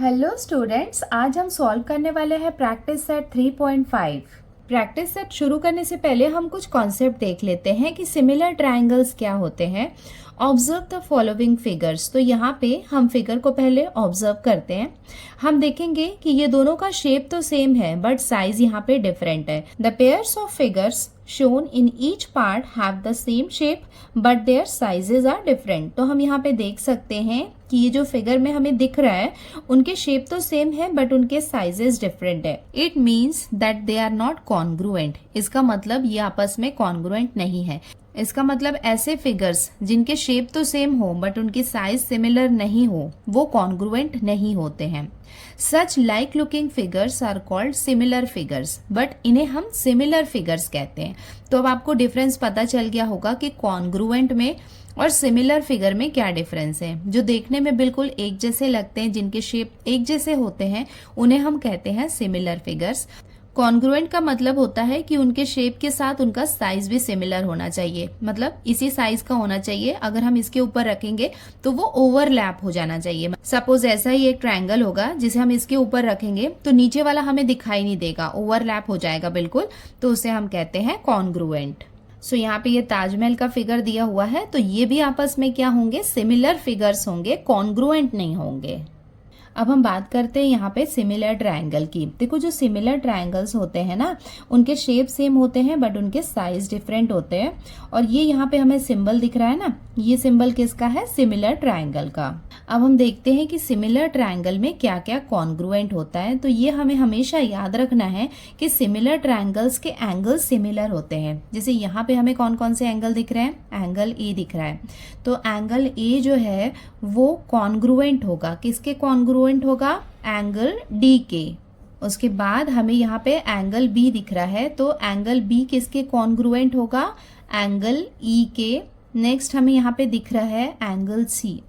Hello students, आज हम solve करने वाले हैं प्रैक्टिस सेट 3.5। प्रैक्टिस सेट शुरू करने से पहले हम कुछ कॉन्सेप्ट देख लेते हैं कि सिमिलर ट्रायंगल्स क्या होते हैं। Observe the following figures. तो यहाँ पे हम फिगर को पहले ऑब्जर्व करते हैं। हम देखेंगे कि ये दोनों का शेप तो सेम है बट साइज यहाँ पे डिफरेंट है। The pairs of figures shown in each part have the same shape but their sizes are different। तो हम यहाँ पे देख सकते हैं कि ये जो फिगर में हमें दिख रहा है उनके शेप तो सेम है बट उनके साइजेस डिफरेंट है। It means that they are not congruent. इसका मतलब ये आपस में कॉन्ग्रुएंट नहीं है। इसका मतलब ऐसे फिगर्स जिनके शेप तो सेम हो बट उनकी साइज सिमिलर नहीं हो वो कॉन्ग्रुएंट नहीं होते हैं। Such like looking figures are called similar figures, but इन्हें हम सिमिलर फिगर्स कहते हैं। तो अब आपको डिफरेंस पता चल गया होगा कि कॉन्ग्रुएंट में और सिमिलर फिगर में क्या डिफरेंस है। जो देखने में बिल्कुल एक जैसे लगते हैं, जिनके शेप एक जैसे होते हैं, उन्हें हम कहते हैं सिमिलर फिगर्स। कॉन्ग्रुएंट का मतलब होता है कि उनके शेप के साथ उनका साइज भी सिमिलर होना चाहिए, मतलब इसी साइज का होना चाहिए। अगर हम इसके ऊपर रखेंगे तो वो ओवरलैप हो जाना चाहिए। सपोज ऐसा ही एक ट्रायंगल होगा जिसे हम इसके ऊपर रखेंगे तो नीचे वाला हमें दिखाई नहीं देगा, ओवरलैप हो जाएगा बिल्कुल, तो उसे हम कहते हैं कॉन्ग्रुएंट। सो यहाँ पे ये ताजमहल का फिगर दिया हुआ है तो ये भी आपस में क्या होंगे, सिमिलर फिगर्स होंगे, कॉन्ग्रुएंट नहीं होंगे। अब हम बात करते हैं यहाँ पे सिमिलर ट्रायंगल की। देखो जो सिमिलर ट्रायंगल्स होते हैं ना, उनके शेप सेम होते हैं बट उनके साइज डिफरेंट होते हैं। और ये यहाँ पे हमें सिंबल दिख रहा है ना, ये सिंबल किसका है, सिमिलर ट्रायंगल का। अब हम देखते हैं कि सिमिलर ट्रायंगल में क्या क्या कॉन्ग्रुएंट होता है। तो ये हमें हमेशा याद रखना है कि सिमिलर ट्रायंगल्स के एंगल्स सिमिलर होते हैं। जैसे यहाँ पे हमें कौन कौन से एंगल दिख रहे हैं, एंगल ए दिख रहा है, तो एंगल ए जो है वो कॉन्ग्रुएंट होगा, किसके कॉन्ग्रुएंट होगा, एंगल डी के। उसके बाद हमें यहाँ पे एंगल बी दिख रहा है तो एंगल बी किसके कॉन्ग्रुएंट होगा, एंगल ई के। नेक्स्ट हमें यहाँ पे दिख रहा है angle C,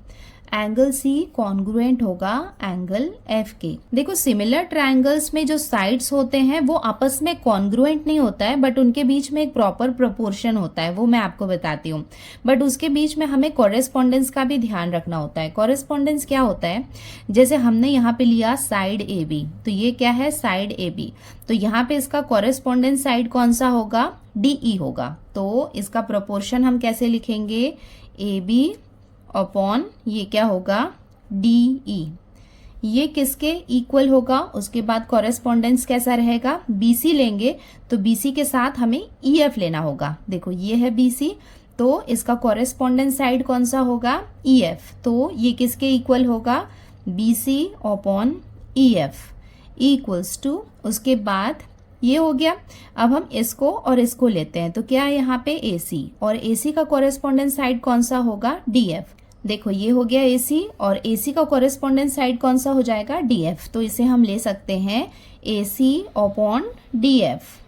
angle C congruent होगा एंगल एफ के। देखो सिमिलर ट्रायंगल्स में जो साइड्स होते हैं वो आपस में कॉन्ग्रुएंट नहीं होता है बट उनके बीच में एक प्रॉपर प्रोपोर्शन होता है, वो मैं आपको बताती हूँ। बट उसके बीच में हमें कॉरेस्पॉन्डेंस का भी ध्यान रखना होता है। कॉरेस्पॉन्डेंस क्या होता है, जैसे हमने यहाँ पे लिया साइड ए बी, तो ये क्या है, साइड ए बी, तो यहाँ पे इसका कॉरेस्पॉन्डेंस साइड कौन सा होगा, डी ई होगा। तो इसका प्रोपोर्शन हम कैसे लिखेंगे, ए बी अपॉन ये क्या होगा, डी ई। ये किसके इक्वल होगा, उसके बाद कॉरेस्पॉन्डेंस कैसा रहेगा, बीसी लेंगे तो बीसी के साथ हमें ईएफ लेना होगा। देखो ये है बीसी, तो इसका कॉरेस्पॉन्डेंस साइड कौन सा होगा, ईएफ, तो ये किसके इक्वल होगा, BC upon EF equals to, उसके बाद ये हो गया। अब हम इसको और इसको लेते हैं तो क्या है यहाँ पे AC, और AC का कॉरेस्पॉन्डेंस साइड कौन सा होगा, DF। देखो ये हो गया AC और AC का कॉरेस्पॉन्डेंस साइड कौन सा हो जाएगा, DF। तो इसे हम ले सकते हैं AC अपॉन DF।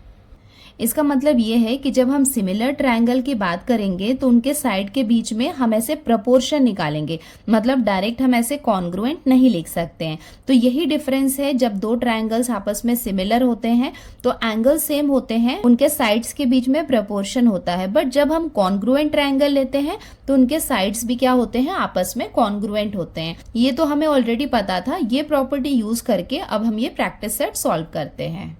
इसका मतलब ये है कि जब हम सिमिलर ट्रायंगल की बात करेंगे तो उनके साइड के बीच में हम ऐसे प्रपोर्शन निकालेंगे, मतलब डायरेक्ट हम ऐसे कॉन्ग्रुएंट नहीं लिख सकते हैं। तो यही डिफरेंस है, जब दो ट्रायंगल्स आपस में सिमिलर होते हैं तो एंगल सेम होते हैं, उनके साइड्स के बीच में प्रपोर्शन होता है। बट जब हम कॉन्ग्रुएंट ट्रायंगल लेते हैं तो उनके साइड्स भी क्या होते हैं, आपस में कॉन्ग्रुएंट होते हैं। ये तो हमें ऑलरेडी पता था। ये प्रॉपर्टी यूज करके अब हम ये प्रैक्टिस सेट सॉल्व करते हैं।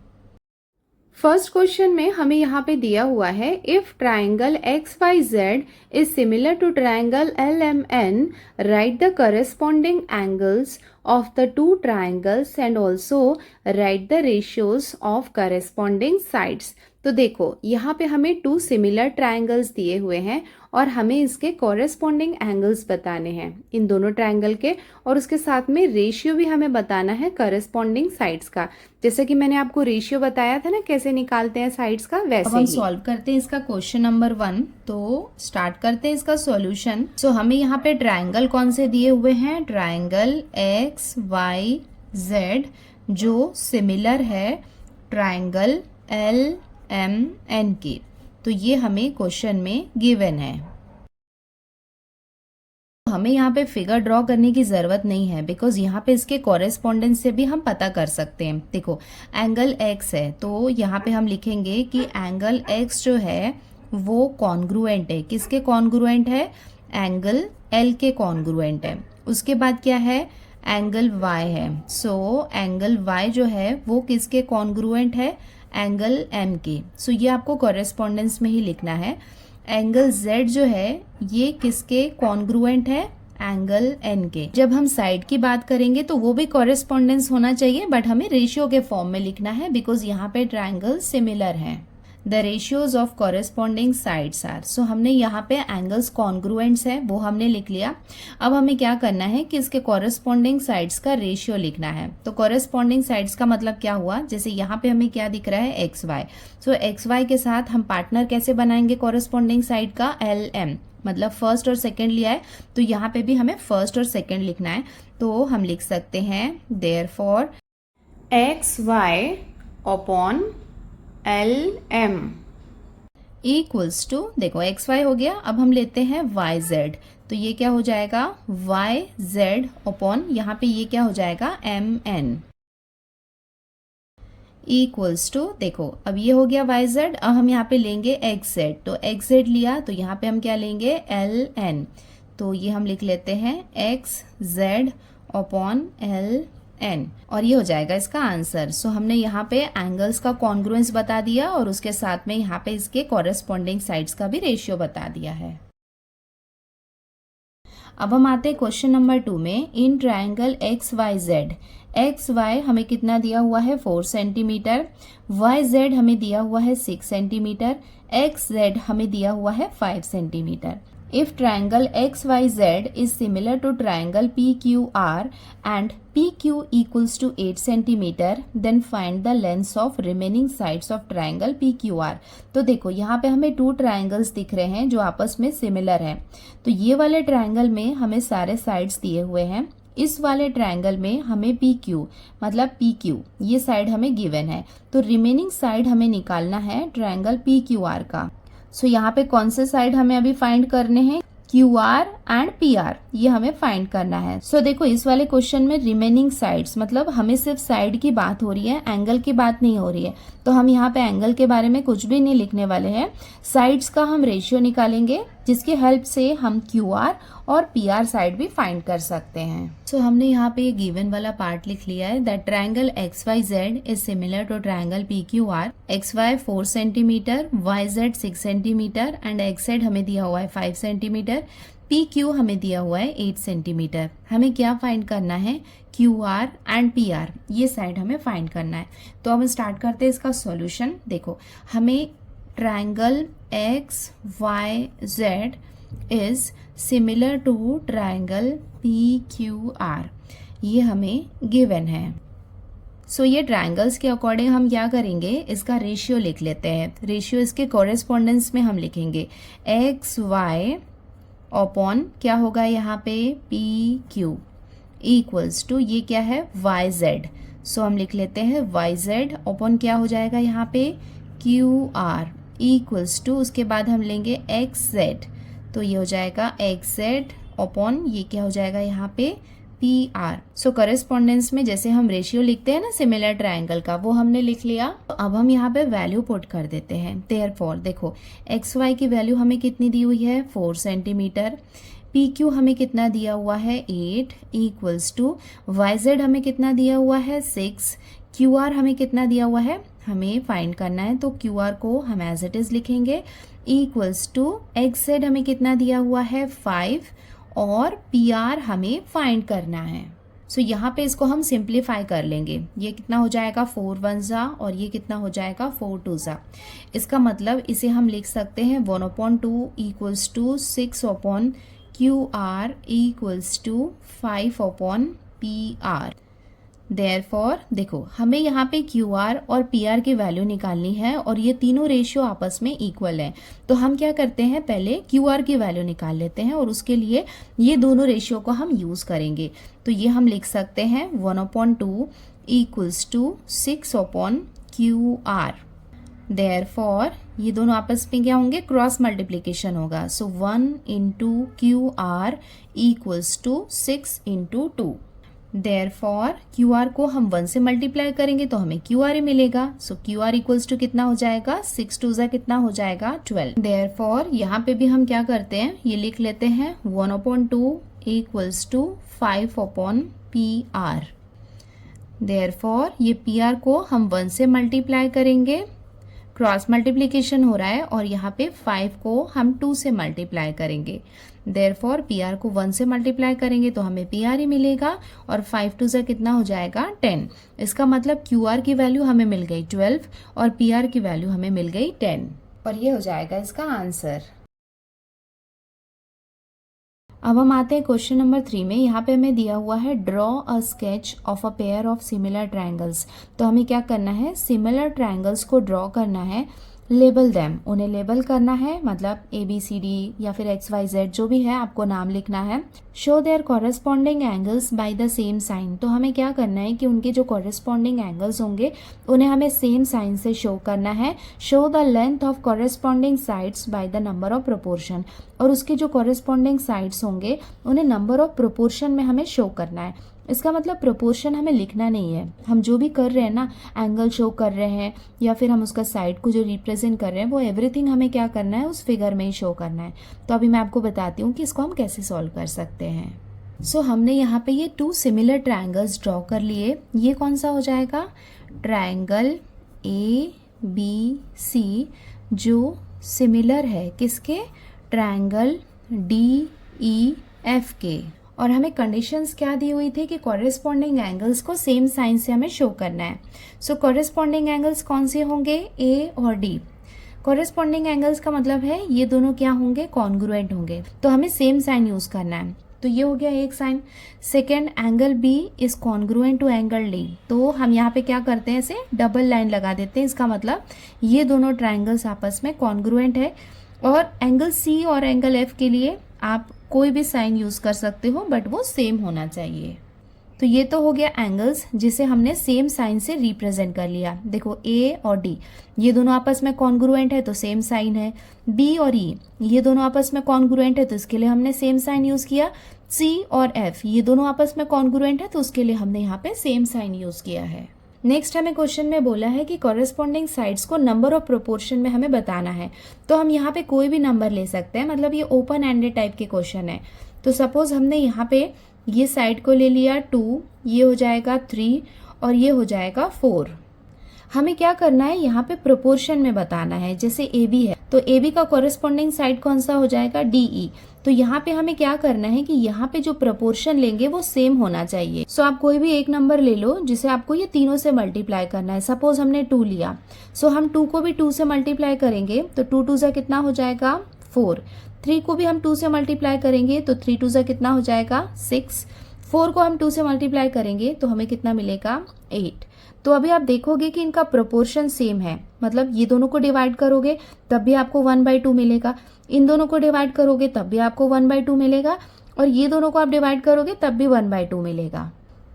फर्स्ट क्वेश्चन में हमें यहाँ पे दिया हुआ है, if triangle XYZ is similar to triangle LMN, right the corresponding angles of the two triangles and also right the ratios of corresponding sides. तो देखो यहाँ पे हमें टू सिमिलर ट्राइंगल्स दिए हुए हैं और हमें इसके कॉरेस्पॉन्डिंग एंगल्स बताने हैं इन दोनों ट्राइंगल के, और उसके साथ में रेशियो भी हमें बताना है कॉरेस्पॉन्डिंग साइड्स का। जैसे कि मैंने आपको रेशियो बताया था ना कैसे निकालते हैं साइड्स का, वैसे अब हम सॉल्व करते हैं इसका क्वेश्चन नंबर 1। तो स्टार्ट करते हैं इसका सॉल्यूशन। सो हमें यहाँ पे ट्राइंगल कौन से दिए हुए हैं, ट्राइंगल XYZ जो सिमिलर है ट्राइंगल LMN की। तो ये हमें क्वेश्चन में गिवन है। हमें यहाँ पे फिगर ड्रॉ करने की जरूरत नहीं है बिकॉज यहाँ पे इसके कॉरेस्पॉन्डेंस से भी हम पता कर सकते हैं। देखो एंगल X है तो यहाँ पे हम लिखेंगे कि एंगल X जो है वो कॉन्ग्रुएंट है, किसके कॉन्ग्रुएंट है, एंगल L के कॉन्ग्रुएंट है। उसके बाद क्या है, एंगल y है। सो एंगल y जो है वो किसके कॉन्ग्रुएंट है, एंगल m के। सो ये आपको कॉरेस्पॉन्डेंस में ही लिखना है। एंगल z जो है ये किसके कॉन्ग्रुएंट है, एंगल n के। जब हम साइड की बात करेंगे तो वो भी कॉरेस्पॉन्डेंस होना चाहिए, बट हमें रेशियो के फॉर्म में लिखना है बिकॉज यहाँ पे ट्राइंगल सिमिलर हैं। The ratios of corresponding sides are. So हमने यहाँ पे एंगल्स कॉन्ग्रुएंट्स है वो हमने लिख लिया। अब हमें क्या करना है कि इसके कॉरेस्पॉन्डिंग साइड्स का रेशियो लिखना है। तो कॉरेस्पॉन्डिंग साइड्स का मतलब क्या हुआ, जैसे यहाँ पे हमें क्या दिख रहा है, एक्स वाई। सो एक्स वाई के साथ हम पार्टनर कैसे बनाएंगे कॉरेस्पॉन्डिंग साइड का, एल एम, मतलब फर्स्ट और सेकंड लिया है तो यहाँ पे भी हमें फर्स्ट और सेकंड लिखना है। तो हम लिख सकते हैं therefore X Y upon L M equals to, देखो एक्स वाई हो गया, अब हम लेते हैं वाई जेड। तो ये क्या हो जाएगा, वाई जेड अपॉन यहाँ पे ये क्या हो जाएगा, एम एन इक्वल्स टू, देखो अब ये हो गया वाई जेड। अब हम यहाँ पे लेंगे एक्स जेड, तो एक्स जेड लिया तो यहाँ पे हम क्या लेंगे, एल एन। तो ये हम लिख लेते हैं X Z upon L N, और ये हो जाएगा इसका आंसर। सो हमने यहाँ पे एंगल्स का कॉन्ग्रुएंस बता दिया और उसके साथ में यहाँ पे इसके कॉरेस्पॉन्डिंग साइड्स का भी रेशियो बता दिया है। अब हम आते हैं क्वेश्चन नंबर 2 में। In triangle X Y Z, X Y हमें कितना दिया हुआ है, 4 सेंटीमीटर, वाई जेड हमें दिया हुआ है 6 सेंटीमीटर, एक्स जेड हमें दिया हुआ है 5 centimetre. If triangle XYZ is similar to triangle PQR and PQ equals to 8 centimeter, then find the lengths of remaining sides of triangle PQR। तो देखो यहाँ पे हमें 2 ट्राइंगल्स दिख रहे हैं जो आपस में सिमिलर हैं। तो ये वाले ट्राइंगल में हमें सारे साइड्स दिए हुए हैं, इस वाले ट्राइंगल में हमें PQ मतलब PQ ये साइड हमें गिवन है। तो रिमेनिंग साइड हमें निकालना है ट्राइंगल PQR का। सो यहाँ पे कौन से साइड हमें अभी फाइंड करने हैं, QR एंड PR, ये हमें फाइंड करना है। सो देखो इस वाले क्वेश्चन में रिमेनिंग साइड्स मतलब हमें सिर्फ साइड की बात हो रही है, एंगल की बात नहीं हो रही है। तो हम यहाँ पे एंगल के बारे में कुछ भी नहीं लिखने वाले हैं, साइड्स का हम रेशियो निकालेंगे जिसकी हेल्प से हम QR और PR साइड भी फाइंड कर सकते हैं। सो हमने यहाँ पे गिवन वाला पार्ट लिख लिया है that triangle XYZ is similar to triangle PQR। XY 4 centimetre, YZ 6 centimetre and XZ हमें दिया हुआ है 5 सेंटीमीटर, PQ हमें दिया हुआ है 8 सेंटीमीटर। हमें क्या फाइंड करना है, QR एंड PR, ये साइड हमें फाइंड करना है। तो अब स्टार्ट करते हैं इसका सॉल्यूशन। देखो हमें triangle XYZ is similar to triangle PQR, ये हमें गिवन है। सो ये ट्राइंगल्स के अकॉर्डिंग हम क्या करेंगे, इसका रेशियो लिख लेते हैं। रेशियो इसके कॉरेस्पॉन्डेंस में हम लिखेंगे XY अपॉन क्या होगा यहाँ पे PQ इक्वल्स टू ये क्या है YZ। सो हम लिख लेते हैं YZ अपॉन क्या हो जाएगा यहाँ पे QR इक्वल्स टू, उसके बाद हम लेंगे XZ, तो ये हो जाएगा XZ अपॉन ये क्या हो जाएगा यहाँ पे PR। सो करेस्पॉन्डेंस में जैसे हम रेशियो लिखते हैं ना सिमिलर ट्राइंगल का, वो हमने लिख लिया। तो अब हम यहाँ पे वैल्यू पुट कर देते हैं। देयरफॉर देखो XY की वैल्यू हमें कितनी दी हुई है, 4 सेंटीमीटर, PQ हमें कितना दिया हुआ है 8 इक्वल्स टू YZ हमें कितना दिया हुआ है 6, QR हमें कितना दिया हुआ है, हमें फाइंड करना है तो QR को हम एज इट इज लिखेंगे इक्वल्स टू XZ हमें कितना दिया हुआ है 5 और PR हमें फाइंड करना है। सो यहाँ पे इसको हम सिंप्लीफाई कर लेंगे। ये कितना हो जाएगा 4 1 जा और ये कितना हो जाएगा 4 2 जा। इसका मतलब इसे हम लिख सकते हैं 1/2 equals to 6 upon QR equals to 5 upon PR। Therefore देखो हमें यहाँ पे QR और PR की वैल्यू निकालनी है और ये तीनों रेशियो आपस में इक्वल है। तो हम क्या करते हैं, पहले QR की वैल्यू निकाल लेते हैं और उसके लिए ये दोनों रेशियो को हम यूज करेंगे। तो ये हम लिख सकते हैं 1/2 equals to 6 upon QR। Therefore ये दोनों आपस में क्या होंगे, क्रॉस मल्टीप्लीकेशन होगा। So 1 into QR equals to 6 into 2। Therefore QR को हम 1 से मल्टीप्लाई करेंगे तो हमें QR ही मिलेगा। सो QR इक्वल्स टू कितना हो जाएगा, 6 2 जा कितना हो जाएगा 12। देयरफॉर यहाँ पे भी हम क्या करते हैं, ये लिख लेते हैं 1/2 equals to 5 upon PR। Therefore ये PR को हम 1 से मल्टीप्लाई करेंगे, क्रॉस मल्टीप्लिकेशन हो रहा है, और यहाँ पे 5 को हम 2 से मल्टीप्लाई करेंगे। देयरफॉर PR को 1 से मल्टीप्लाई करेंगे तो हमें PR ही मिलेगा, और 5 2 से कितना हो जाएगा 10। इसका मतलब QR की वैल्यू हमें मिल गई 12 और PR की वैल्यू हमें मिल गई 10, और ये हो जाएगा इसका आंसर। अब हम आते हैं क्वेश्चन नंबर 3 में। यहाँ पे हमें दिया हुआ है draw a sketch of a pair of similar triangles. तो हमें क्या करना है, सिमिलर ट्रायंगल्स को ड्रॉ करना है, लेबल देम, उन्हें लेबल करना है, मतलब ABCD या फिर XYZ जो भी है आपको नाम लिखना है। Show there corresponding angles by the same sign. तो हमें क्या करना है कि उनके जो कॉरेस्पॉन्डिंग एंगल्स होंगे उन्हें हमें सेम साइन से शो करना है। Show the length of corresponding sides by the number of proportion, और उसके जो कॉरेस्पॉन्डिंग साइड्स होंगे उन्हें नंबर ऑफ प्रोपोर्शन में हमें शो करना है। इसका मतलब प्रोपोर्शन हमें लिखना नहीं है, हम जो भी कर रहे हैं ना, एंगल शो कर रहे हैं या फिर हम उसका साइड को जो रिप्रेजेंट कर रहे हैं, वो एवरीथिंग हमें क्या करना है, उस फिगर में ही शो करना है। तो अभी मैं आपको बताती हूँ कि इसको हम कैसे सॉल्व कर सकते हैं। सो हमने यहाँ पे ये 2 सिमिलर ट्रायंगल्स ड्रॉ कर लिए। ये कौन सा हो जाएगा, ट्रायंगल ABC जो सिमिलर है किसके, ट्रायंगल DEF के। और हमें कंडीशंस क्या दी हुई थी कि कॉरेस्पॉन्डिंग एंगल्स को सेम साइन से हमें शो करना है। सो कॉरेस्पॉन्डिंग एंगल्स कौन से होंगे, A और D। कॉरेस्पॉन्डिंग एंगल्स का मतलब है ये दोनों क्या होंगे, कॉन्ग्रुएंट होंगे, तो हमें सेम साइन यूज करना है। तो ये हो गया एक sign. Second, angle B is congruent to angle D। तो हम यहाँ पे क्या करते हैं, इसे डबल लाइन लगा देते हैं। इसका मतलब ये दोनों ट्राइंगल्स आपस में कॉन्ग्रुएंट है। और एंगल C और एंगल F के लिए आप कोई भी साइन यूज कर सकते हो, बट वो सेम होना चाहिए। तो ये तो हो गया एंगल्स जिसे हमने सेम साइन से रिप्रेजेंट कर लिया। देखो A और D ये दोनों आपस में कॉन्ग्रुएंट है तो सेम साइन है। B और E ये दोनों आपस में कॉन्ग्रुएंट है तो इसके लिए हमने सेम साइन यूज किया। C और F ये दोनों आपस में कॉन्ग्रुएंट है तो उसके लिए हमने यहाँ पे सेम साइन यूज किया है। नेक्स्ट हमें क्वेश्चन में बोला है कि कॉरेस्पॉन्डिंग साइड्स को नंबर ऑफ प्रोपोर्शन में हमें बताना है। तो हम यहाँ पे कोई भी नंबर ले सकते हैं, मतलब ये ओपन एंडेड टाइप के क्वेश्चन है। तो सपोज हमने यहाँ पे ये साइड को ले लिया 2, ये हो जाएगा 3 और ये हो जाएगा 4। हमें क्या करना है, यहाँ पे प्रोपोर्शन में बताना है। जैसे AB है तो AB का कॉरेस्पॉन्डिंग साइड कौन सा हो जाएगा, DE। तो यहाँ पे हमें क्या करना है कि यहाँ पे जो प्रोपोर्शन लेंगे वो सेम होना चाहिए। सो आप कोई भी एक नंबर ले लो जिसे आपको ये तीनों से मल्टीप्लाई करना है। सपोज हमने 2 लिया, सो हम 2 को भी 2 से मल्टीप्लाई करेंगे तो 2 2 से कितना हो जाएगा 4। 3 को भी हम 2 से मल्टीप्लाई करेंगे तो 3 2 से कितना हो जाएगा 6। 4 को हम 2 से मल्टीप्लाई करेंगे तो हमें कितना मिलेगा 8। तो अभी आप देखोगे कि इनका प्रोपोर्शन सेम है, मतलब ये दोनों को डिवाइड करोगे तब भी आपको 1/2 मिलेगा, इन दोनों को डिवाइड करोगे तब भी आपको 1/2 मिलेगा, और ये दोनों को आप डिवाइड करोगे तब भी 1/2 मिलेगा।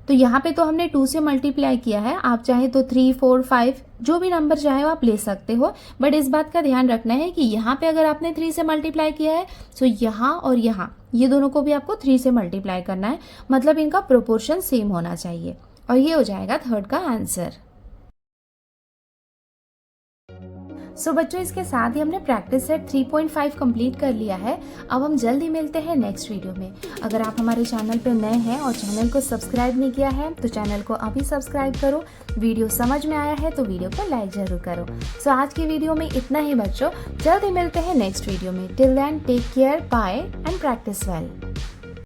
तो यहाँ पे तो हमने 2 से मल्टीप्लाई किया है, आप चाहे तो 3 4 5 जो भी नंबर चाहे आप ले सकते हो, बट इस बात का ध्यान रखना है कि यहाँ पे अगर आपने 3 से मल्टीप्लाई किया है तो यहाँ और यहाँ ये दोनों को भी आपको 3 से मल्टीप्लाई करना है, मतलब इनका प्रोपोर्शन सेम होना चाहिए। और ये हो जाएगा थर्ड का आंसर। सो बच्चों, इसके साथ ही हमने प्रैक्टिस सेट 3.5 कंप्लीट कर लिया है। अब हम जल्दी मिलते हैं नेक्स्ट वीडियो में। अगर आप हमारे चैनल पर नए हैं और चैनल को सब्सक्राइब नहीं किया है तो चैनल को अभी सब्सक्राइब करो। वीडियो समझ में आया है तो वीडियो को लाइक जरूर करो। सो आज की वीडियो में इतना ही बच्चों, जल्दी मिलते हैं नेक्स्ट वीडियो में। Till then take care, bye and practice well.